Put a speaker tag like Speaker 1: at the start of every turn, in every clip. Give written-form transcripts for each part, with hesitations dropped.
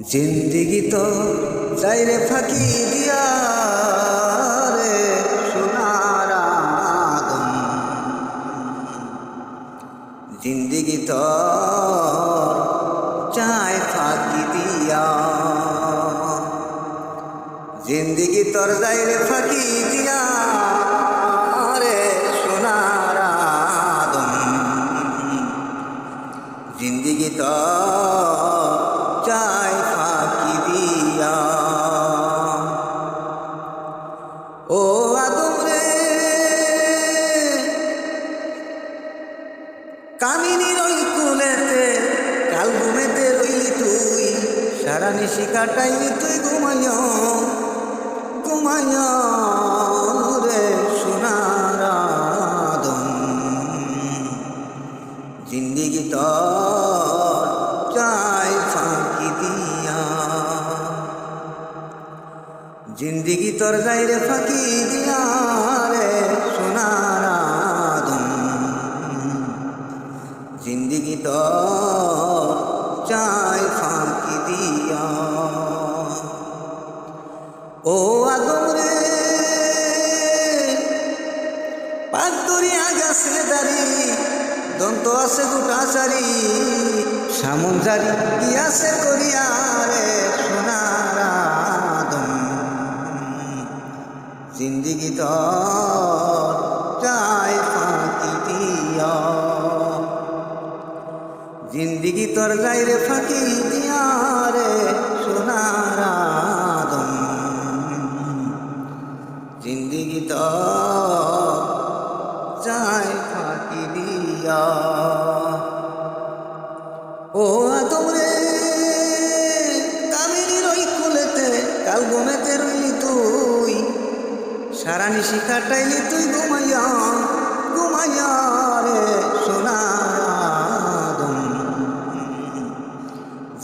Speaker 1: जिंदगी तो जायरे फाकी दिया रे सोनार आदम। जिंदगी तो चाय फाकी दिया, जिंदगी तोर जायरे फाकी दिया रे सोनार आदम। जिंदगी तो चाय फाकी दिया। ओ आदम रे কামিনী রই কুলেতে কাল ঘুমেতে রইলি তুই, সারা নিশি কাটাইলি তুই ঘুমাইয়া ঘুমাইয়া রে সোনার আদম। জিন্দিগি তোর চাই ফাঁকি দিয়া, জিন্দিগি তোর যাই রে ফাঁকি দিয়া রে সোনার আদম। जिंदगी तो चाय फांकी दिया। ओ आदम रे पाक दरिया गाছে দাড়ি, দন্ত আছে দুটা চারি, সামন জারি দিয়াছে করিয়া রে সোনার আদম। জিন্দিগি তো চায় ফাঁকি দিয়া, जिंदगी तोर जाय रे फाँकी दिया रे सोनार आदम। जिंदगी तो जाय फाँकी दिया। ओ आदम रे কামিনী রই কুলেতে কাল ঘুমেতে রইলি তুই, সারা নিশি কাটাইলি তুই ঘুমাইয়া ঘুমাইয়া রে সোনার আদম।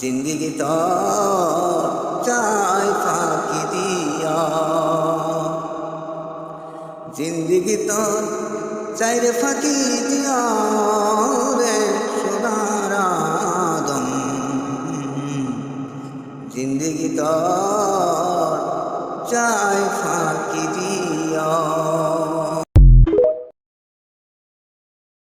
Speaker 1: जिंदगी तो चाय फाँकी दिया, जिंदगी तो चाय रे फाँकी दिया रे सोनार आदम। जिंदगी तो